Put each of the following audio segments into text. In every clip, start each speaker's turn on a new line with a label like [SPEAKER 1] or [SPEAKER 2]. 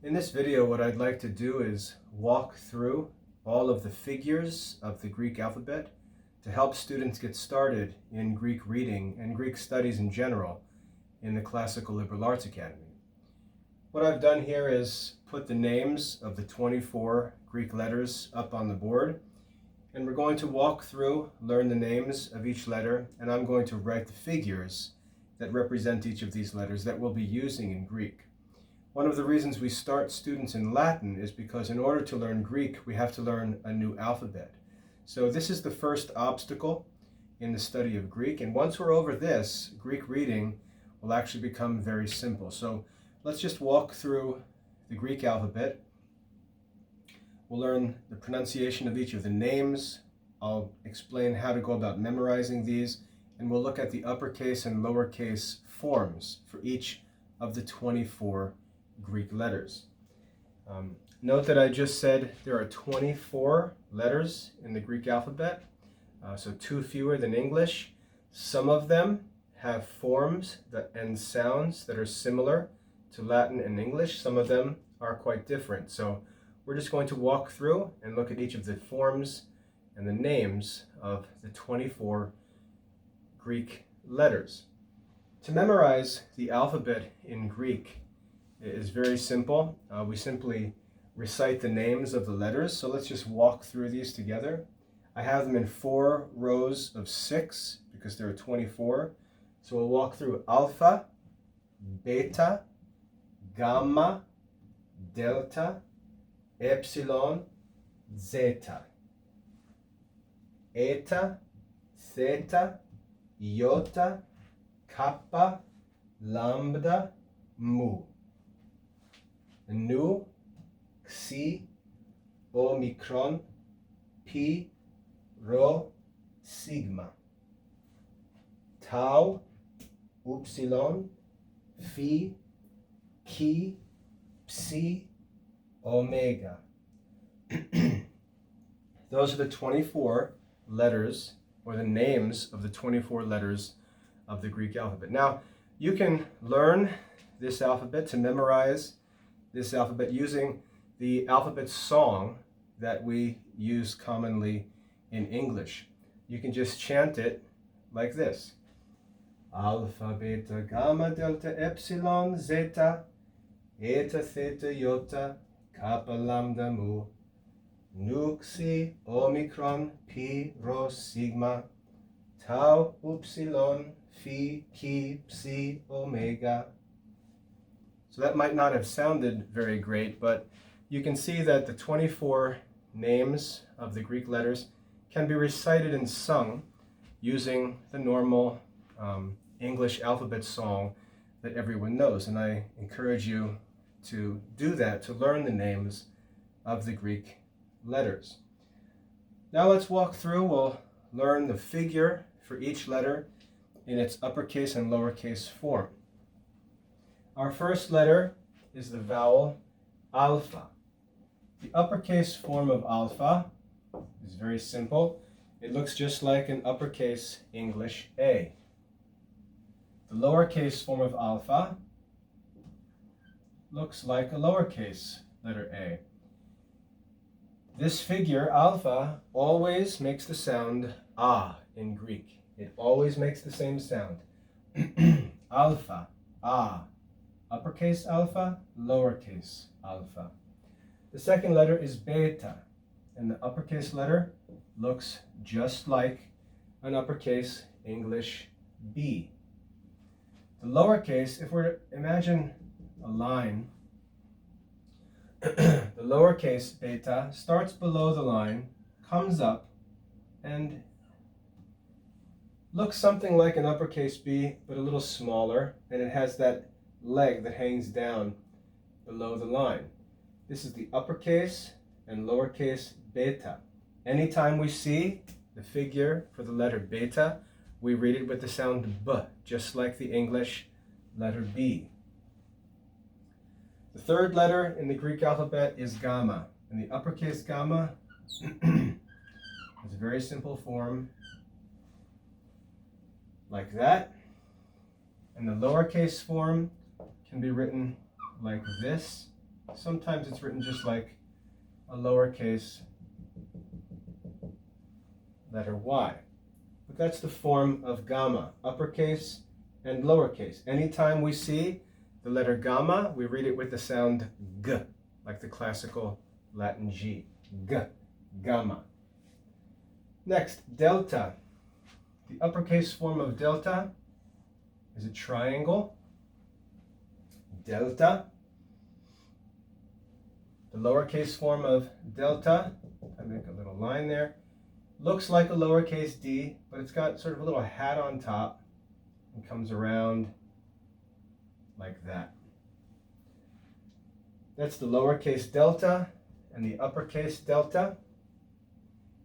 [SPEAKER 1] In this video, what I'd like to do is walk through all of the figures of the Greek alphabet to help students get started in Greek reading and Greek studies in general in the Classical Liberal Arts Academy. What I've done here is put the names of the 24 Greek letters up on the board, and we're going to walk through, learn the names of each letter, and I'm going to write the figures that represent each of these letters that we'll be using in Greek. One of the reasons we start students in Latin is because in order to learn Greek, we have to learn a new alphabet. So this is the first obstacle in the study of Greek, and once we're over this, Greek reading will actually become very simple. So let's just walk through the Greek alphabet. We'll learn the pronunciation of each of the names. I'll explain how to go about memorizing these, and we'll look at the uppercase and lowercase forms for each of the 24 Greek letters. Note that I just said there are 24 letters in the Greek alphabet, so 2 fewer than English. Some of them have forms and sounds that are similar to Latin and English. Some of them are quite different. So we're just going to walk through and look at each of the forms and the names of the 24 Greek letters. To memorize the alphabet in Greek is very simple. We simply recite the names of the letters. So let's just walk through these together. I have them in 4 rows of 6 because there are 24. So we'll walk through alpha, beta, gamma, delta, epsilon, zeta, eta, theta, iota, kappa, lambda, mu. Nu, xi, omicron, pi, rho, sigma. Tau, upsilon, phi, chi, psi, omega. Those are the 24 letters, or the names of the 24 letters of the Greek alphabet. Now, you can learn this alphabet, to memorize this alphabet, using the alphabet song that we use commonly in English. You can just chant it like this. Alpha, beta, gamma, delta, epsilon, zeta, eta, theta, iota, kappa, lambda, mu. Nu, xi, omicron, pi, rho, sigma. Tau, upsilon, phi, chi, psi, omega. So that might not have sounded very great, but you can see that the 24 names of the Greek letters can be recited and sung using the normal English alphabet song that everyone knows. And I encourage you to do that, to learn the names of the Greek letters. Now let's walk through. We'll learn the figure for each letter in its uppercase and lowercase form. Our first letter is the vowel alpha. The uppercase form of alpha is very simple. It looks just like an uppercase English A. The lowercase form of alpha looks like a lowercase letter A. This figure, alpha, always makes the sound ah in Greek. It always makes the same sound. Alpha, ah. Uppercase alpha, lowercase alpha. The second letter is beta, and the uppercase letter looks just like an uppercase English B. The lowercase, if we're to imagine a line, the lowercase beta starts below the line, comes up, and looks something like an uppercase B, but a little smaller, and it has that leg that hangs down below the line. This is the uppercase and lowercase beta. Anytime we see the figure for the letter beta, we read it with the sound B, just like the English letter B. The third letter in the Greek alphabet is gamma, and the uppercase gamma is a very simple form like that, and the lowercase form can be written like this. Sometimes it's written just like a lowercase letter y. But that's the form of gamma, uppercase and lowercase. Anytime we see the letter gamma, we read it with the sound g, like the classical Latin G. G, gamma. Next, delta. The uppercase form of delta is a triangle. Delta. The lowercase form of delta, I make a little line there, looks like a lowercase d, but it's got sort of a little hat on top and comes around like that. That's the lowercase delta and the uppercase delta.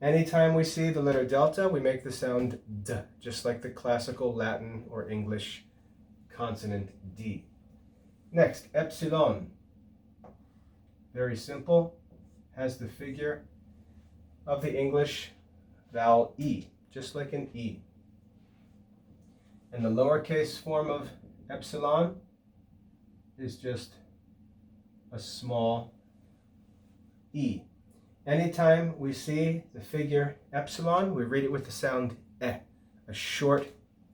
[SPEAKER 1] Anytime we see the letter delta, we make the sound d, just like the classical Latin or English consonant d. Next, epsilon. Very simple, has the figure of the English vowel E, just like an E. And the lowercase form of epsilon is just a small e. Anytime we see the figure epsilon, we read it with the sound e, a short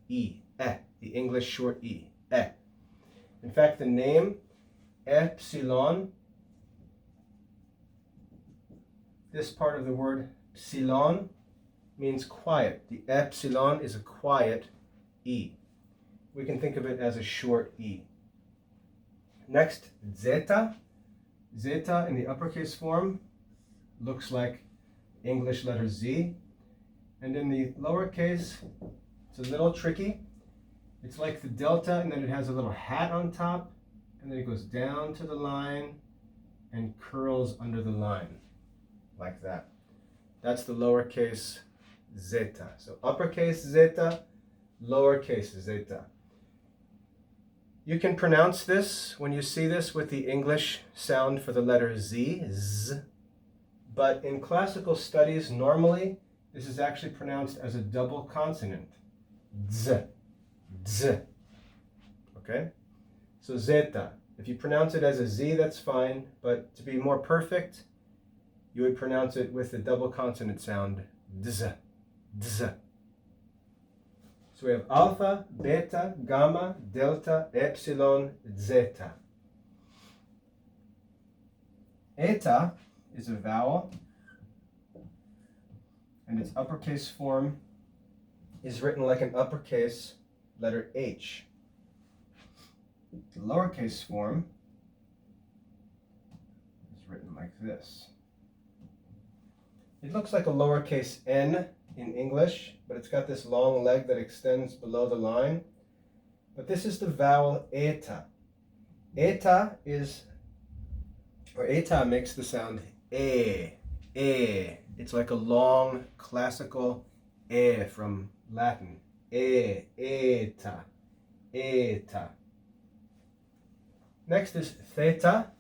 [SPEAKER 1] e, the English short e, e. In fact, the name epsilon, this part of the word psilon means quiet. The epsilon is a quiet e. We can think of it as a short e. Next, zeta. Zeta in the uppercase form looks like English letter Z. And in the lowercase, it's a little tricky. It's like the delta, and then it has a little hat on top, and then it goes down to the line and curls under the line, like that. That's the lowercase zeta. So uppercase zeta, lowercase zeta. You can pronounce this when you see this with the English sound for the letter Z, z. But in classical studies, normally, this is actually pronounced as a double consonant. Z, z. Okay? So zeta. If you pronounce it as a Z, that's fine. But to be more perfect, you would pronounce it with the double consonant sound, dz, dz. So we have alpha, beta, gamma, delta, epsilon, zeta. Eta is a vowel, and its uppercase form is written like an uppercase letter H. The lowercase form is written like this. It looks like a lowercase n in English, but it's got this long leg that extends below the line. But this is the vowel eta. Eta makes the sound e. It's like a long classical e from Latin. Eta. Next is theta.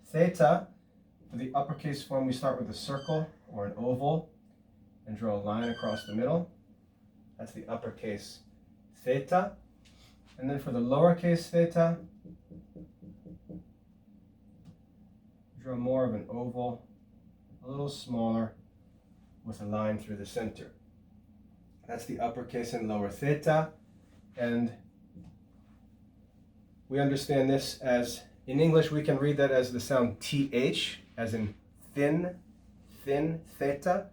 [SPEAKER 1] Theta, for the uppercase form, we start with a circle or an oval and draw a line across the middle. That's the uppercase theta. And then for the lowercase theta, draw more of an oval, a little smaller, with a line through the center. That's the uppercase and lower theta. And we understand this as, in English, we can read that as the sound th, as in thin theta.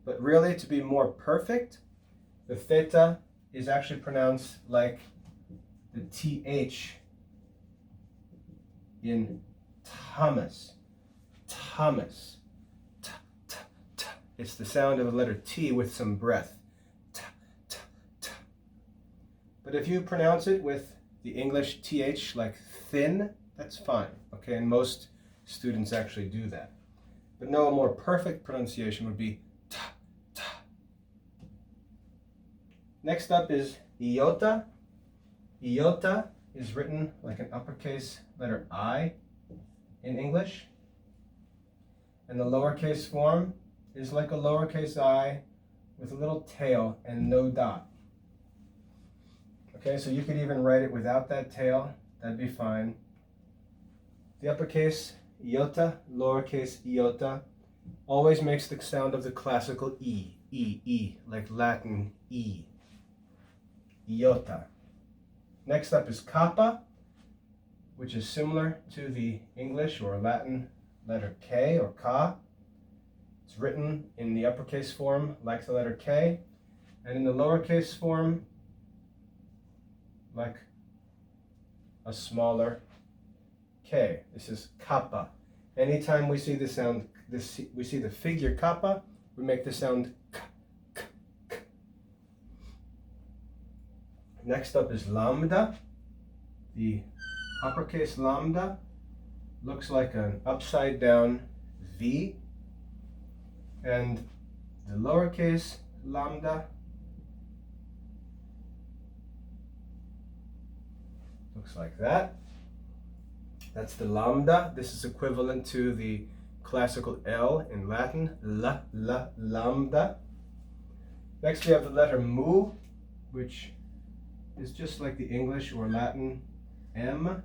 [SPEAKER 1] But really, to be more perfect, the theta is actually pronounced like the th in Thomas. Thomas. It's the sound of the letter T with some breath. But if you pronounce it with the English th like thin, that's fine. Okay, and most students actually do that. But no, a more perfect pronunciation would be ta. Next up is iota. Iota is written like an uppercase letter I in English. And the lowercase form is like a lowercase I with a little tail and no dot. Okay, so you could even write it without that tail. That'd be fine. The uppercase iota, lowercase iota, always makes the sound of the classical E, like Latin E. Iota. Next up is kappa, which is similar to the English or Latin letter K or ka. It's written in the uppercase form like the letter K, and in the lowercase form like a smaller K. This is kappa. Anytime we see the sound, we see the figure kappa, we make the sound k, k, k. Next up is lambda. The uppercase lambda looks like an upside down V, and the lowercase lambda looks like that. That's the lambda. This is equivalent to the classical L in Latin, lambda. Next we have the letter mu, which is just like the English or Latin M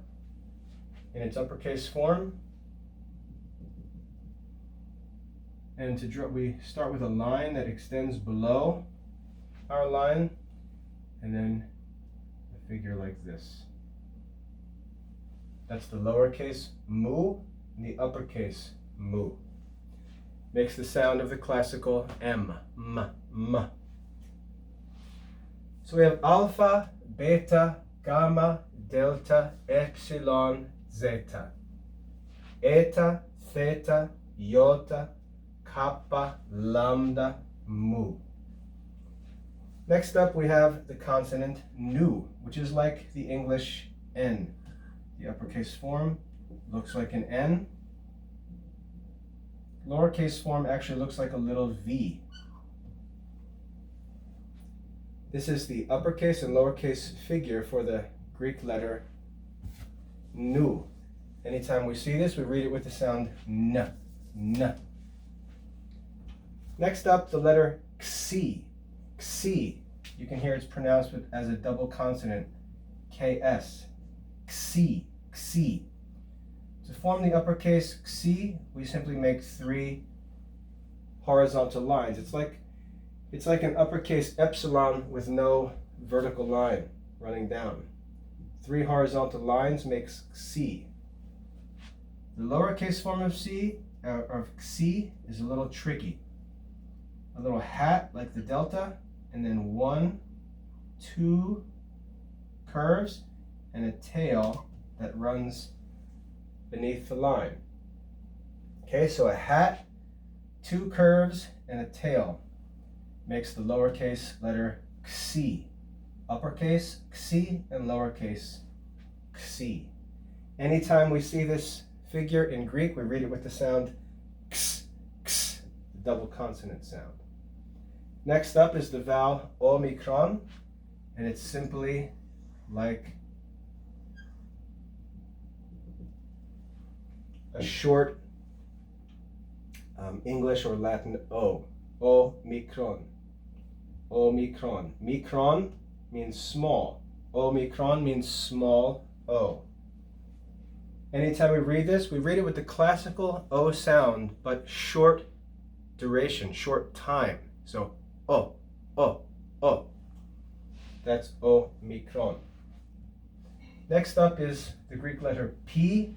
[SPEAKER 1] in its uppercase form. And to draw, we start with a line that extends below our line, and then a figure like this. That's the lowercase mu and the uppercase mu. Makes the sound of the classical M, m. So we have alpha, beta, gamma, delta, epsilon, zeta. Eta, theta, iota, kappa, lambda, mu. Next up we have the consonant nu, which is like the English N. The uppercase form looks like an N. Lowercase form actually looks like a little V. This is the uppercase and lowercase figure for the Greek letter nu. Anytime we see this, we read it with the sound n, n. Next up, the letter xi. Xi. You can hear it's pronounced as a double consonant, ks. Xi, xi. To form the uppercase xi, we simply make 3 horizontal lines. It's like an uppercase epsilon with no vertical line running down. 3 horizontal lines makes xi. The lowercase form of xi is a little tricky. A little hat like the delta, and then 1, 2 curves, and a tail that runs beneath the line. Okay, so a hat, 2 curves, and a tail makes the lowercase letter xi. Uppercase xi and lowercase xi. Anytime we see this figure in Greek, we read it with the sound x, x, the double consonant sound. Next up is the vowel omicron, and it's simply like a short English or Latin O. Omicron. Omicron. Micron means small. Omicron means small O. Anytime we read this, we read it with the classical O sound, but short duration, short time. So O, O, O. That's Omicron. Next up is the Greek letter P.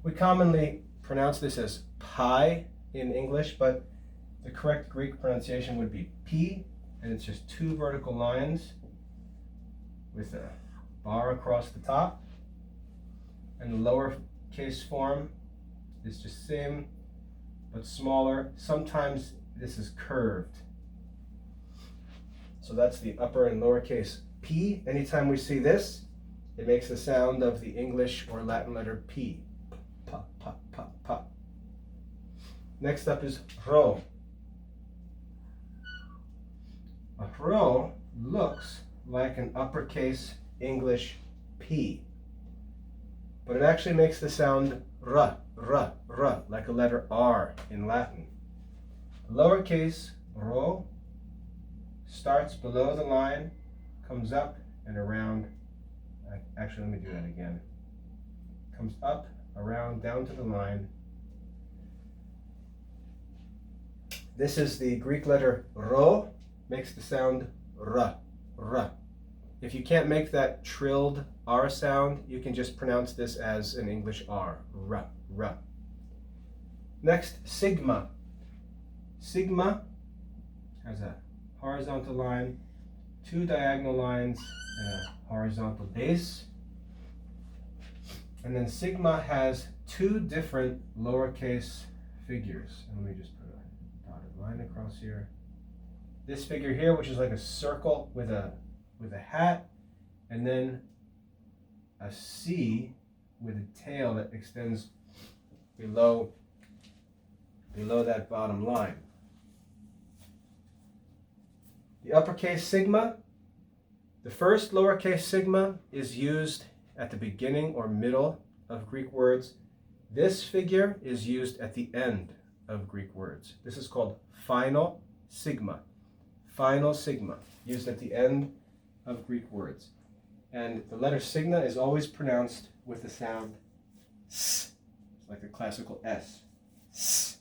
[SPEAKER 1] We commonly pronounce this as pi in English, but the correct Greek pronunciation would be P, and it's just 2 vertical lines with a bar across the top. And the lowercase form is just same, but smaller. Sometimes this is curved. So that's the upper and lowercase P. Anytime we see this, it makes the sound of the English or Latin letter P. Pa, pa, pa, pa. Next up is rho. A rho looks like an uppercase English P, but it actually makes the sound r, r, r, like a letter R in Latin. Lowercase rho starts below the line, comes up and around. Actually, let me do that again. Comes up, around down to the line. This is the Greek letter Rho, makes the sound R, R. If you can't make that trilled R sound, you can just pronounce this as an English R, R, R. Next, sigma. Sigma has a horizontal line, two diagonal lines, and a horizontal base. And then sigma has two different lowercase figures. And let me just put a dotted line across here. This figure here, which is like a circle with a hat, and then a C with a tail that extends below that bottom line. The uppercase sigma, the first lowercase sigma is used at the beginning or middle of Greek words. This figure is used at the end of Greek words. This is called final sigma. Final sigma, used at the end of Greek words. And the letter sigma is always pronounced with the sound S. It's like the classical S. S.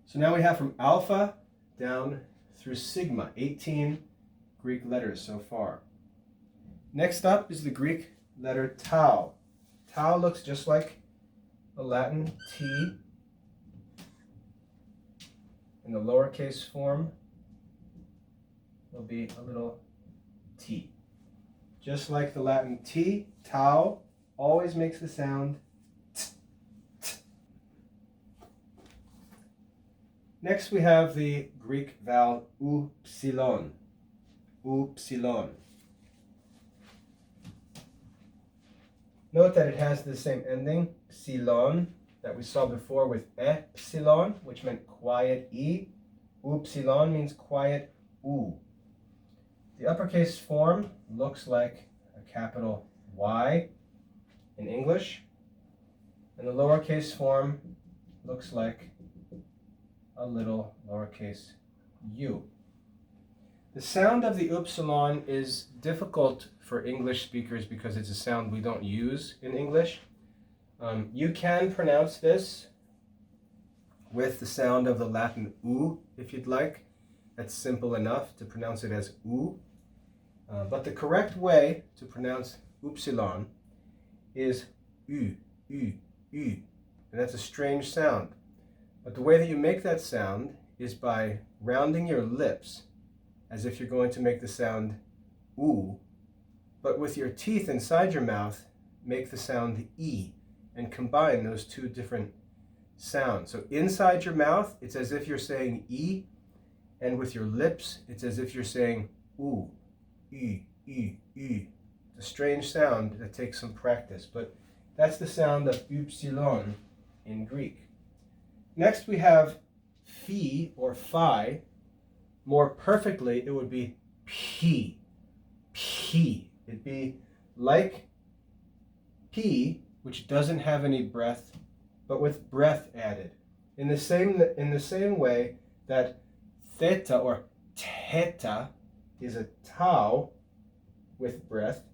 [SPEAKER 1] So now we have from alpha down through sigma, 18 Greek letters so far. Next up is the Greek letter tau. Tau looks just like a Latin T. In the lowercase form, will be a little t. Just like the Latin T, tau always makes the sound t, t. Next we have the Greek vowel upsilon. Upsilon. Note that it has the same ending, psilon, that we saw before with epsilon, which meant quiet E. Upsilon means quiet U. The uppercase form looks like a capital Y in English, and the lowercase form looks like a little lowercase u. The sound of the upsilon is difficult for English speakers because it's a sound we don't use in English. You can pronounce this with the sound of the Latin U if you'd like. That's simple enough to pronounce it as U. But the correct way to pronounce upsilon is U, U, U. And that's a strange sound. But the way that you make that sound is by rounding your lips as if you're going to make the sound U, but with your teeth inside your mouth, make the sound E and combine those two different sounds. So inside your mouth, it's as if you're saying E, and with your lips, it's as if you're saying U, E, E, E. It's a strange sound that takes some practice, but that's the sound of upsilon in Greek. Next we have phi or phi. More perfectly, it would be P. P. It'd be like P, which doesn't have any breath, but with breath added. In the same way that theta or theta is a tau with breath,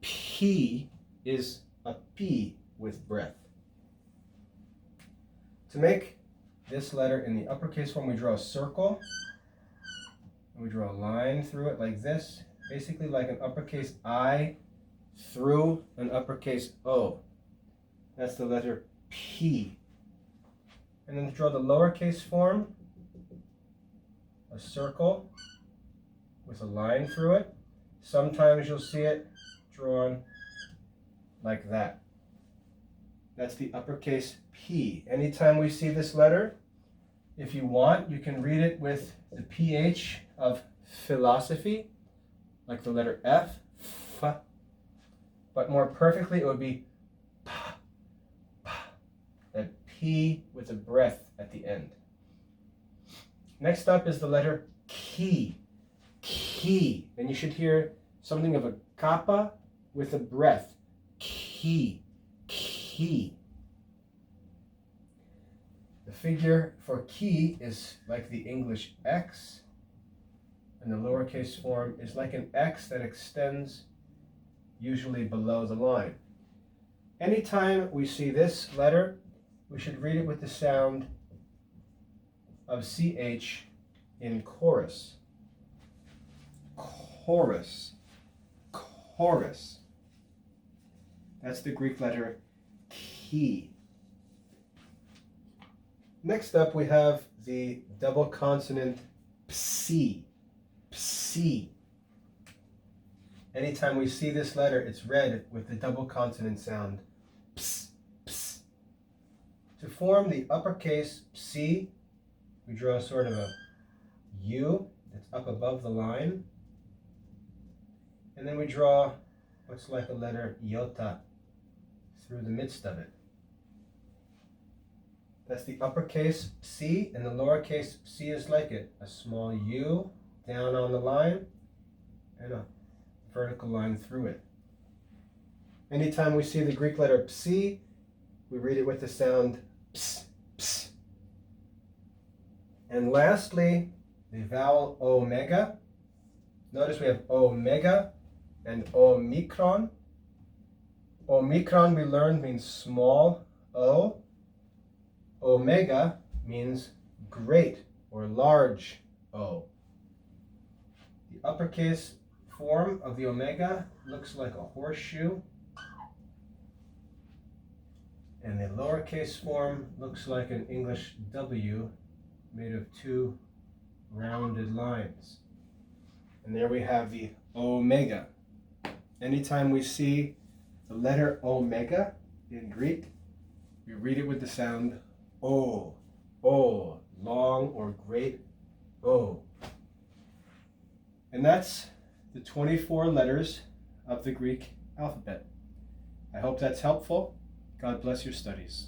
[SPEAKER 1] P is a P with breath. To make this letter in the uppercase form, we draw a circle, and we draw a line through it like this, basically like an uppercase I through an uppercase O. That's the letter P. And then to draw the lowercase form, a circle with a line through it. Sometimes you'll see it drawn like that. That's the uppercase P. Anytime we see this letter, if you want, you can read it with the PH of philosophy, like the letter F, F. But more perfectly, it would be P, P, that P with a breath at the end. Next up is the letter Ki, Ki. And you should hear something of a kappa with a breath. Ki, Ki. The figure for Ki is like the English X, and the lowercase form is like an X that extends usually below the line. Anytime we see this letter, we should read it with the sound of CH in chorus. Chorus. Chorus. That's the Greek letter chi. Next up, we have the double consonant psi. Psi. Anytime we see this letter, it's read with the double consonant sound ps, ps. To form the uppercase psi, we draw sort of a U that's up above the line. And then we draw what's like a letter iota through the midst of it. That's the uppercase psi, and the lowercase psi is like it. A small U down on the line and a vertical line through it. Anytime we see the Greek letter psi, we read it with the sound ps, ps. And lastly, the vowel omega. Notice we have omega and omicron. Omicron, we learned, means small o. Omega means great or large O. The uppercase form of the omega looks like a horseshoe, and the lowercase form looks like an English W made of two rounded lines. And there we have the omega. Anytime we see the letter omega in Greek, we read it with the sound O. O, long or great O. And that's the 24 letters of the Greek alphabet. I hope that's helpful. God bless your studies.